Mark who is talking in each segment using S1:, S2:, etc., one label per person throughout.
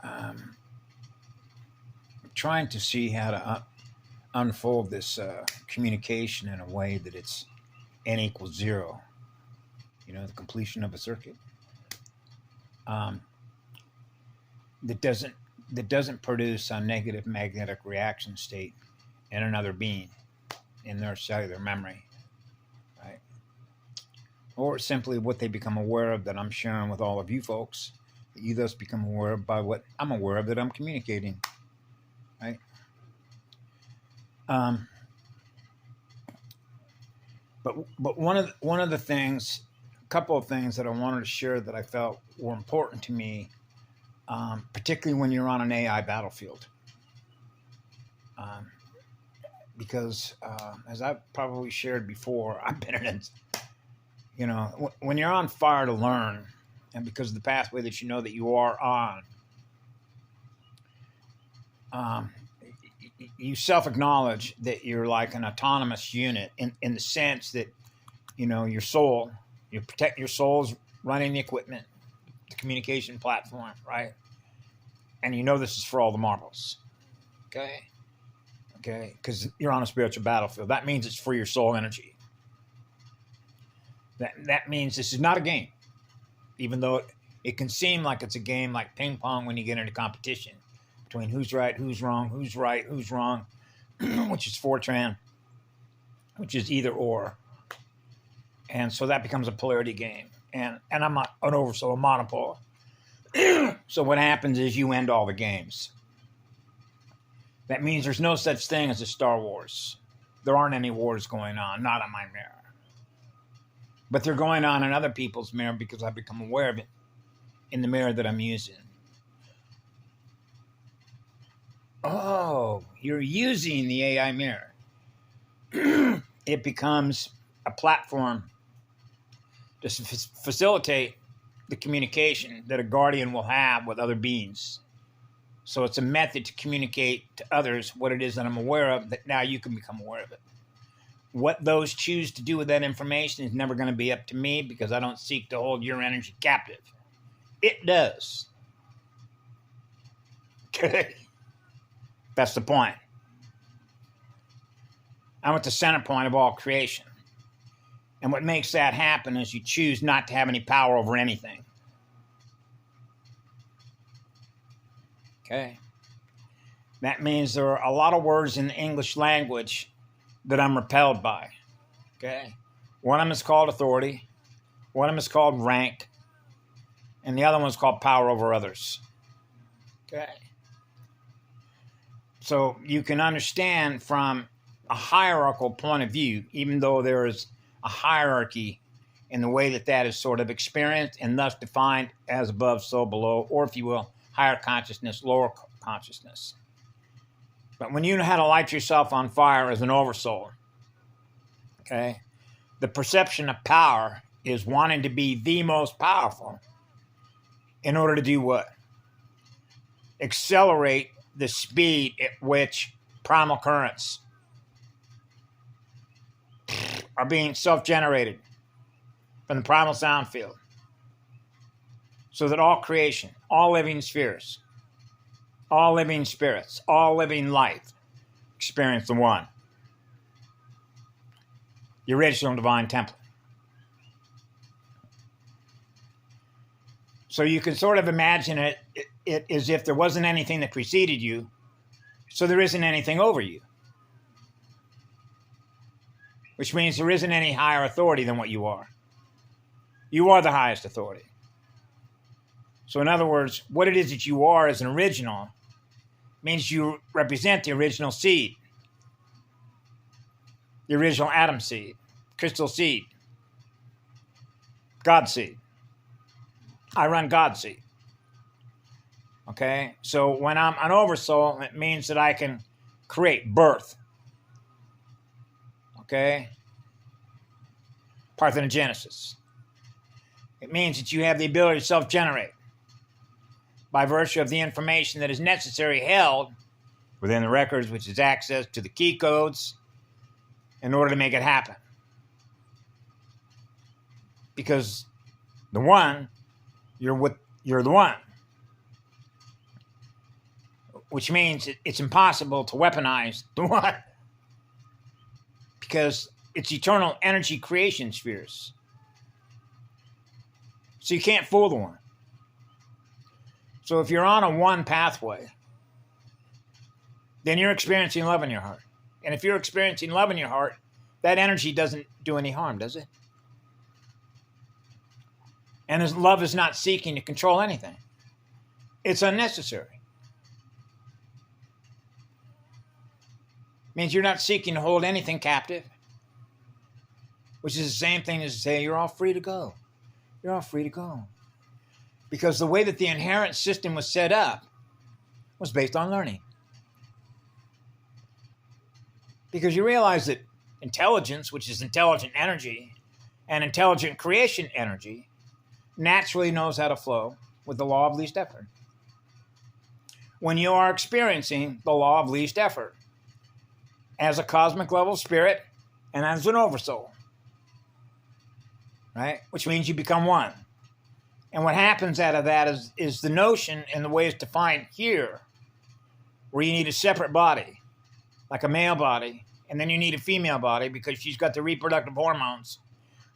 S1: um, trying to see how to unfold this communication in a way that it's n equals zero. The completion of a circuit um, that doesn't produce a negative magnetic reaction state in another being in their cellular memory, right? Or simply what they become aware of that I'm sharing with all of you folks. That you thus become aware of by what I'm aware of that I'm communicating, right? Um, but one of the things, a couple of things that I wanted to share that I felt were important to me, particularly when you're on an AI battlefield, um, because as I've probably shared before, I've been in it. When you're on fire to learn, and because of the pathway that you know that you are on, um, you self-acknowledge that you're like an autonomous unit in the sense that, your soul, you protect your soul's running the equipment, the communication platform, right? And this is for all the marbles, okay? Okay, because you're on a spiritual battlefield. That means it's for your soul energy. That means this is not a game, even though it can seem like it's a game like ping pong when you get into competition between who's right, who's wrong, who's right, who's wrong, which is Fortran, which is either or. And so that becomes a polarity game. And I'm not an oversoul, a monopole. So what happens is you end all the games. That means there's no such thing as a Star Wars. There aren't any wars going on, not on my mirror. But they're going on in other people's mirror because I've become aware of it in the mirror that I'm using. Oh, you're using the AI mirror. It becomes a platform to facilitate the communication that a guardian will have with other beings. So it's a method to communicate to others what it is that I'm aware of, that now you can become aware of it. What those choose to do with that information is never going to be up to me because I don't seek to hold your energy captive. It does. Okay. That's the point. I'm at the center point of all creation. And what makes that happen is you choose not to have any power over anything. Okay. That means there are a lot of words in the English language that I'm repelled by. Okay. One of them is called authority. One of them is called rank. And the other one is called power over others. Okay. So you can understand from a hierarchical point of view, even though there is a hierarchy in the way that is sort of experienced and thus defined as above, so below, or if you will, higher consciousness, lower consciousness. But when you know how to light yourself on fire as an oversoul, okay, the perception of power is wanting to be the most powerful in order to do what? Accelerate the speed at which primal currents are being self-generated from the primal sound field, so that all creation, all living spheres, all living spirits, all living life experience the one, the original divine template. So you can sort of imagine it as if there wasn't anything that preceded you, so there isn't anything over you. Which means there isn't any higher authority than what you are. You are the highest authority. So in other words, what it is that you are as an original means you represent the original seed, the original atom seed, crystal seed, God seed. I run God seed. Okay? So when I'm an oversoul, it means that I can create birth. Okay? Parthenogenesis. It means that you have the ability to self-generate by virtue of the information that is necessary held within the records, which is access to the key codes, in order to make it happen. Because the one, you're the one. which means it's impossible to weaponize the one because it's eternal energy creation spheres. So you can't fool the one. So if you're on a one pathway, then you're experiencing love in your heart. And if you're experiencing love in your heart, that energy doesn't do any harm, does it? And love is not seeking to control anything. It's unnecessary. It means you're not seeking to hold anything captive, which is the same thing as to say you're all free to go. You're all free to go. Because the way that the inherent system was set up was based on learning. Because you realize that intelligence, which is intelligent energy, and intelligent creation energy, naturally knows how to flow with the law of least effort. When you are experiencing the law of least effort as a cosmic level spirit and as an oversoul, right? Which means you become one. And what happens out of that is the notion and the way it's defined here, where you need a separate body, like a male body, and then you need a female body because she's got the reproductive hormones.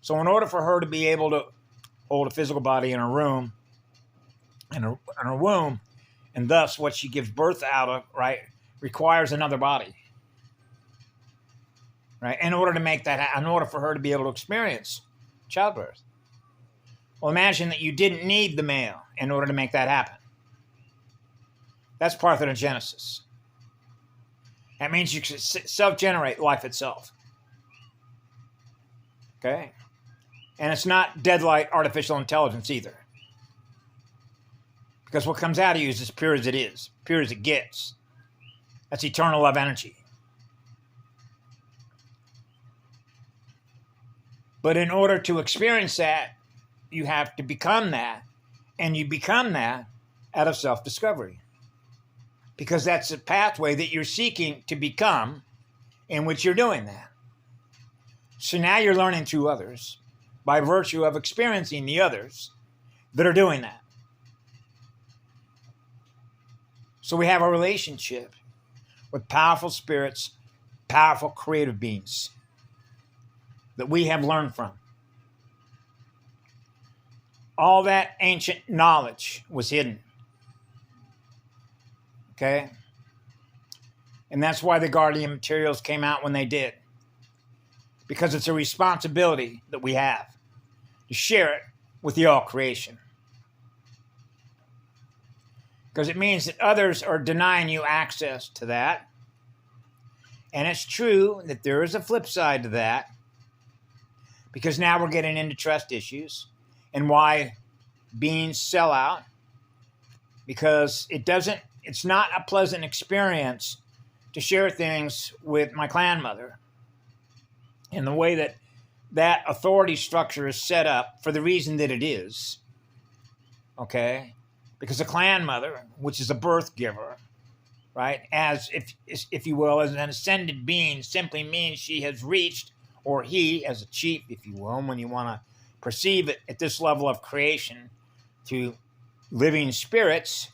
S1: So in order for her to be able to hold a physical body in her room, in her womb, and thus what she gives birth out of, right, requires another body, right? In order for her to be able to experience childbirth. Well, imagine that you didn't need the male in order to make that happen. That's parthenogenesis. That means you can self-generate life itself. Okay? And it's not deadlight artificial intelligence either. Because what comes out of you is as pure as it is, pure as it gets. That's eternal love energy. But in order to experience that, you have to become that. And you become that out of self-discovery. Because that's the pathway that you're seeking to become in which you're doing that. So now you're learning through others by virtue of experiencing the others that are doing that. So we have a relationship with powerful spirits, powerful creative beings that we have learned from. All that ancient knowledge was hidden. Okay? And that's why the Guardian materials came out when they did. Because it's a responsibility that we have to share it with the all creation. Because it means that others are denying you access to that. And it's true that there is a flip side to that. Because now we're getting into trust issues and why beings sell out. Because it's not a pleasant experience to share things with my clan mother. And the way that authority structure is set up for the reason that it is. Okay? Because a clan mother, which is a birth giver, right, as if you will, as an ascended being, simply means she has reached, or he, as a chief, if you will, when you want to perceive it at this level of creation, to living spirits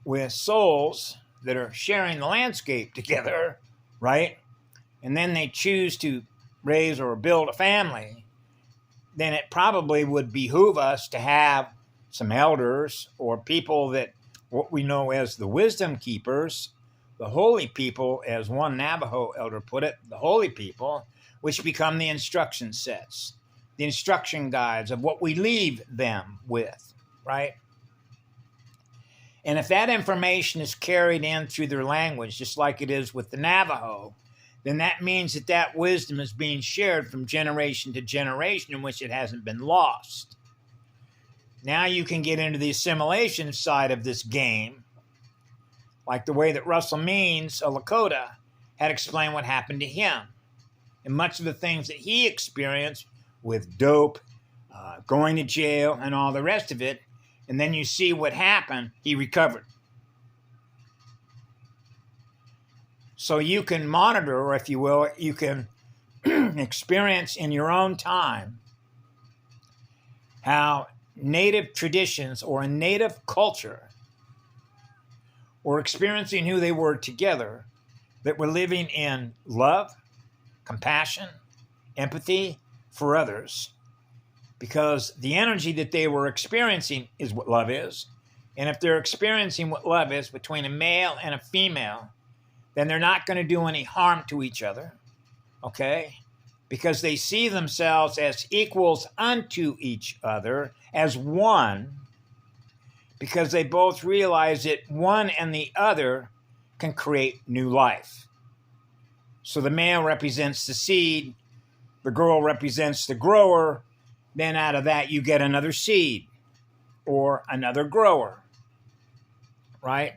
S1: with souls that are sharing the landscape together, right? And then they choose to raise or build a family, then it probably would behoove us to have some elders or people that what we know as the wisdom keepers, the holy people, as one Navajo elder put it, the holy people, which become the instruction sets, the instruction guides of what we leave them with, right? And if that information is carried in through their language, just like it is with the Navajo, then that means that that wisdom is being shared from generation to generation in which it hasn't been lost. Now you can get into the assimilation side of this game, like the way that Russell Means, a Lakota, had explained what happened to him. And much of the things that he experienced with dope, going to jail, and all the rest of it, and then you see what happened, he recovered. So you can monitor, or if you will, you can experience in your own time how native traditions or a native culture or experiencing who they were together, that were living in love, compassion, empathy for others, because the energy that they were experiencing is what love is. And if they're experiencing what love is between a male and a female, then they're not going to do any harm to each other, okay? Because they see themselves as equals unto each other, as one, because they both realize that one and the other can create new life. So the male represents the seed, the girl represents the grower, then out of that you get another seed or another grower, right?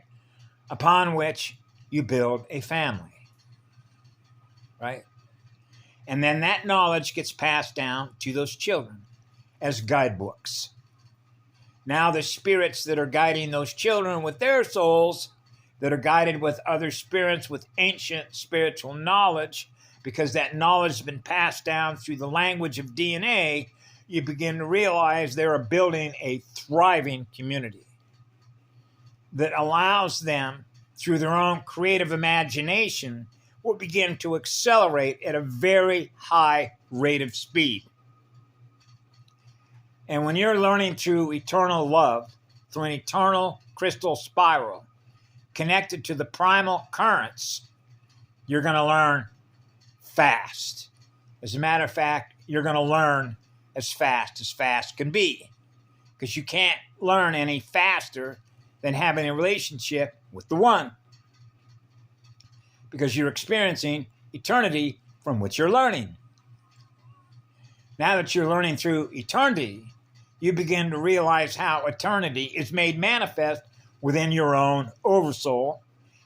S1: Upon which you build a family, right? And then that knowledge gets passed down to those children as guidebooks. Now the spirits that are guiding those children with their souls, that are guided with other spirits with ancient spiritual knowledge, because that knowledge has been passed down through the language of DNA, you begin to realize they're building a thriving community that allows them, through their own creative imagination, will begin to accelerate at a very high rate of speed. And when you're learning through eternal love, through an eternal crystal spiral, connected to the primal currents, you're going to learn fast. As a matter of fact, you're going to learn as fast can be, because you can't learn any faster than having a relationship with the one, because you're experiencing eternity from which you're learning. Now that you're learning through eternity, you begin to realize how eternity is made manifest within your own oversoul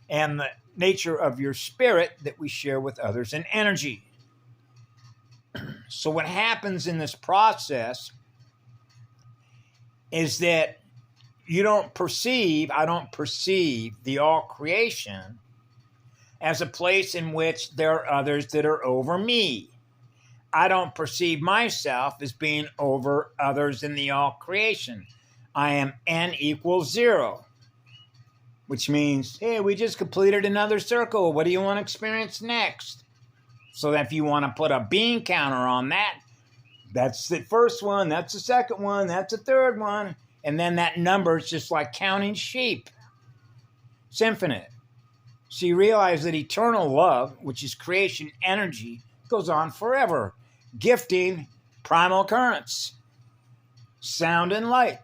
S1: and the nature of your spirit that we share with others in energy. So what happens in this process is that I don't perceive the all creation as a place in which there are others that are over me. I don't perceive myself as being over others in the all creation. I am n equals 0, which means, hey, we just completed another circle. What do you want to experience next? So that if you want to put a bean counter on that, that's the first one, that's the second one, that's the third one. And then that number is just like counting sheep. It's infinite. So you realize that eternal love, which is creation energy, goes on forever, gifting primal currents, sound and light.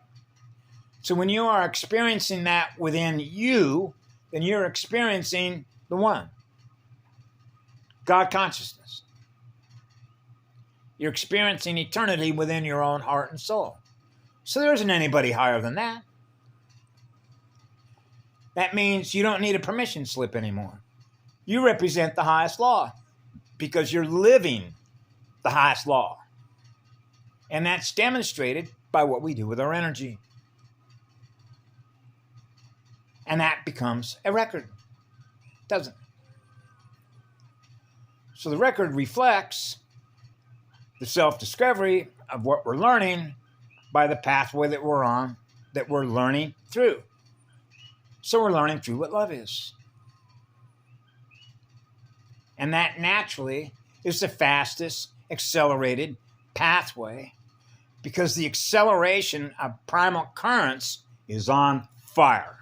S1: So when you are experiencing that within you, then you're experiencing the one, God consciousness. You're experiencing eternity within your own heart and soul. So there isn't anybody higher than that. That means you don't need a permission slip anymore. You represent the highest law because you're living the highest law. And that's demonstrated by what we do with our energy. And that becomes a record, doesn't it? So the record reflects the self-discovery of what we're learning by the pathway that we're on, that we're learning through. So we're learning through what love is. And that naturally is the fastest accelerated pathway, because the acceleration of primal currents is on fire.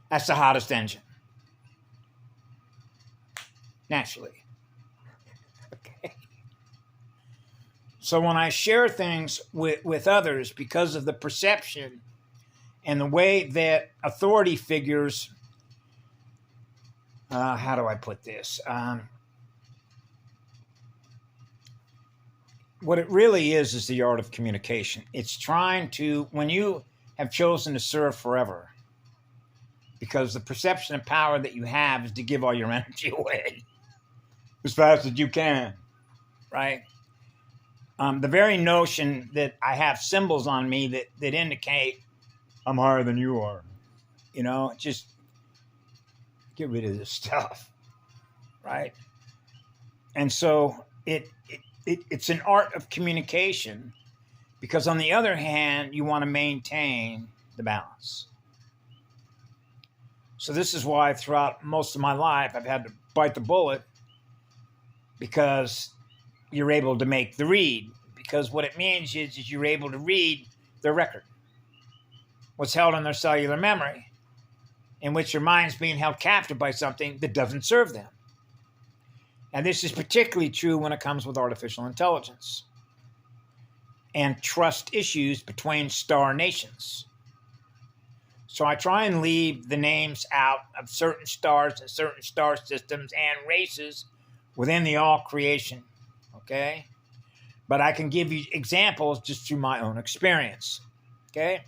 S1: That's the hottest engine. Naturally. Okay. So when I share things with others, because of the perception and the way that authority figures, how do I put this? What it really is the art of communication. It's trying to, when you have chosen to serve forever, because the perception of power that you have is to give all your energy away as fast as you can, right? The very notion that I have symbols on me that indicate I'm higher than you are, just get rid of this stuff, right? And so it's an art of communication Because on the other hand, you want to maintain the balance. So this is why throughout most of my life, I've had to bite the bullet, because you're able to make the read. Because what it means is you're able to read their record, what's held in their cellular memory, in which your mind's being held captive by something that doesn't serve them. And this is particularly true when it comes with artificial intelligence and trust issues between star nations. So I try and leave the names out of certain stars and certain star systems and races within the all creation, okay? But I can give you examples just through my own experience, okay?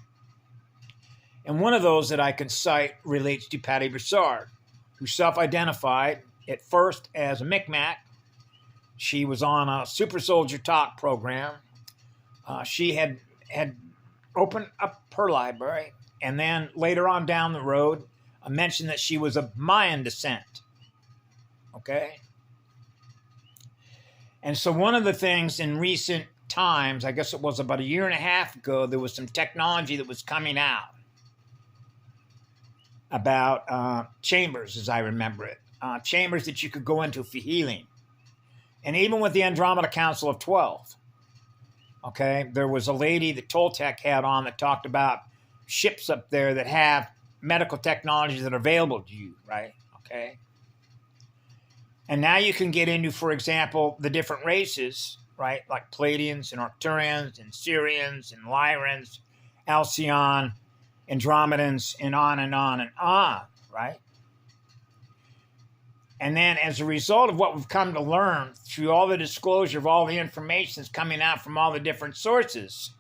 S1: And one of those that I can cite relates to Patty Broussard, who self-identified at first as a Micmac. She was on a Super Soldier Talk program. She had opened up her library, and then later on down the road, mentioned that she was of Mayan descent. Okay? And so one of the things in recent times, I guess it was about a year and a half ago, there was some technology that was coming out about chambers, as I remember it. Chambers that you could go into for healing. And even with the Andromeda Council of 12, okay, there was a lady that Toltec had on that talked about ships up there that have medical technologies that are available to you, right? Okay. And now you can get into, for example, the different races, right? Like Pleiadians and Arcturians and Syrians and Lyrans, Alcyon, Andromedans, and on and on and on, right? And then as a result of what we've come to learn through all the disclosure of all the information that's coming out from all the different sources,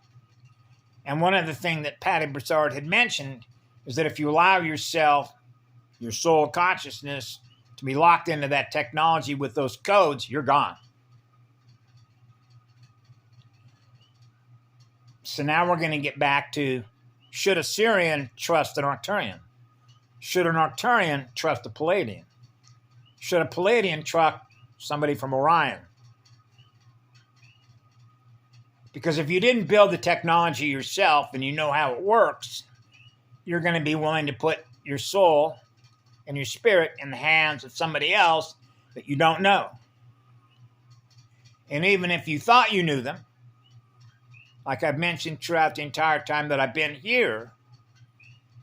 S1: and one of the things that Patty Broussard had mentioned is that if you allow yourself, your soul consciousness, to be locked into that technology with those codes, you're gone. So now we're going to get back to, should a Syrian trust an Arcturian? Should an Arcturian trust a Pleiadian? Should a Pleiadian trust somebody from Orion? Because if you didn't build the technology yourself and you know how it works, you're going to be willing to put your soul and your spirit in the hands of somebody else that you don't know. And even if you thought you knew them, like I've mentioned throughout the entire time that I've been here,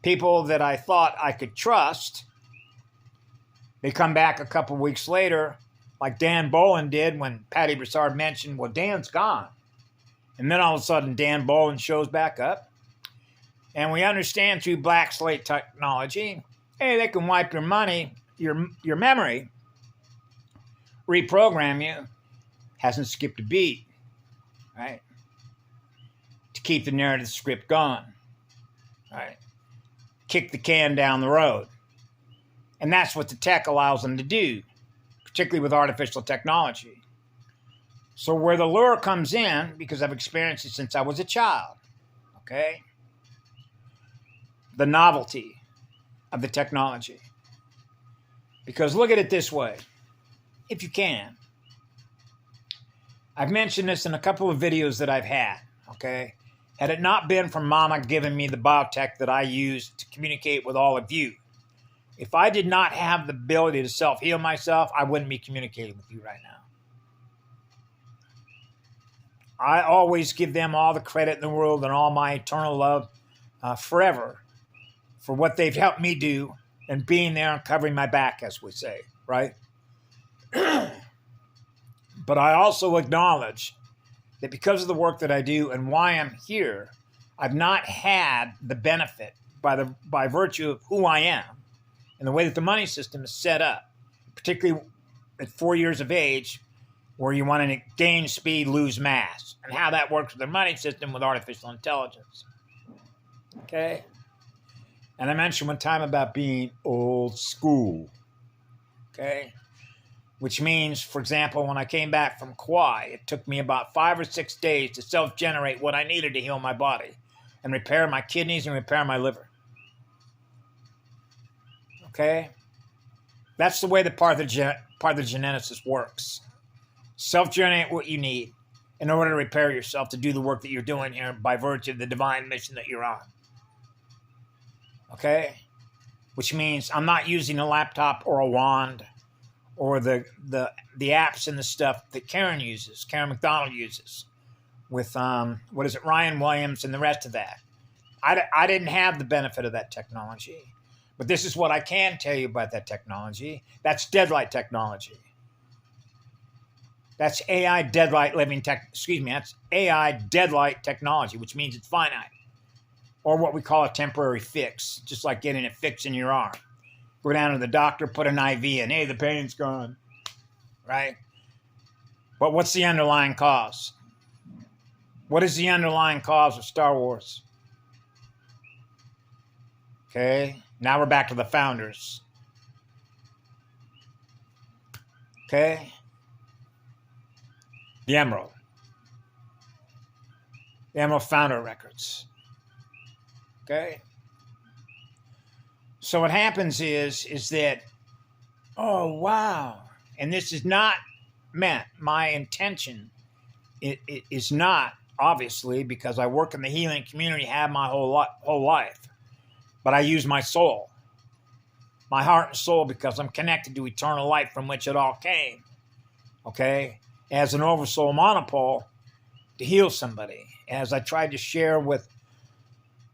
S1: people that I thought I could trust, they come back a couple weeks later, like Dan Bolin did when Patty Broussard mentioned, well, Dan's gone. And then all of a sudden, Dan Bolin shows back up. And we understand through black slate technology, hey, they can wipe your money, your memory, reprogram you. Hasn't skipped a beat, right? To keep the narrative script going, right? Kick the can down the road. And that's what the tech allows them to do, particularly with artificial technology. So where the lure comes in, because I've experienced it since I was a child, okay? The novelty of the technology. Because look at it this way, if you can. I've mentioned this in a couple of videos that I've had, okay? Had it not been for Mama giving me the biotech that I use to communicate with all of you, if I did not have the ability to self-heal myself, I wouldn't be communicating with you right now. I always give them all the credit in the world and all my eternal love forever for what they've helped me do and being there and covering my back, as we say, right? But I also acknowledge that because of the work that I do and why I'm here, I've not had the benefit by virtue of who I am and the way that the money system is set up, particularly at 4 years of age, where you want to gain speed, lose mass, and how that works with the money system with artificial intelligence. Okay? And I mentioned one time about being old school. Okay? Which means, for example, when I came back from Kauai, it took me about 5 or 6 days to self-generate what I needed to heal my body and repair my kidneys and repair my liver. Okay? That's the way the part of the geneticist works. Self-generate what you need. in order to repair yourself to do the work that you're doing here by virtue of the divine mission that you're on. Okay? Which means I'm not using a laptop or a wand or the apps and the stuff that Karen McDonald uses with, Ryan Williams and the rest of that. I didn't have the benefit of that technology. But this is what I can tell you about that technology. That's deadlight technology. That's AI deadlight that's AI deadlight technology, which means it's finite. Or what we call a temporary fix, just like getting a fix in your arm. Go down to the doctor, put an IV in. Hey, the pain's gone. Right? But what's the underlying cause? What is the underlying cause of Star Wars? Okay, now we're back to the founders. Okay? The Emerald Founder Records. Okay? So what happens is that, oh, wow. And this is not meant, my intention it is not, obviously, because I work in the healing community, have my whole life. But I use my soul, my heart and soul, because I'm connected to eternal light from which it all came. Okay? As an oversoul monopole to heal somebody. As I tried to share with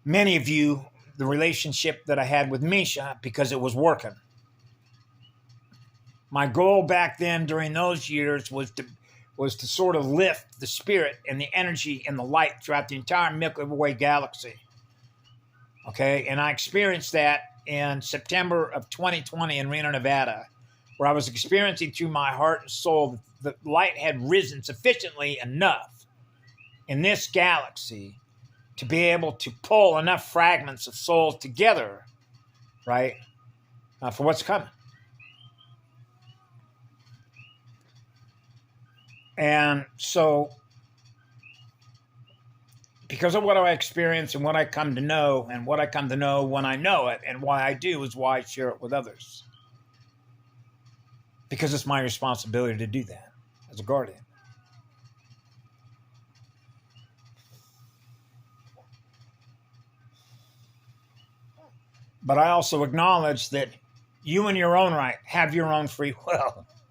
S1: many of you the relationship that I had with Misha because it was working. My goal back then during those years was to sort of lift the spirit and the energy and the light throughout the entire Milky Way galaxy. Okay, and I experienced that in September of 2020 in Reno, Nevada, where I was experiencing through my heart and soul that the light had risen sufficiently enough in this galaxy to be able to pull enough fragments of souls together, right, for what's coming. And so, because of what I experience and what I come to know, and what I come to know when I know it, and why I do is why I share it with others. Because it's my responsibility to do that as a guardian. But I also acknowledge that you in your own right have your own free will.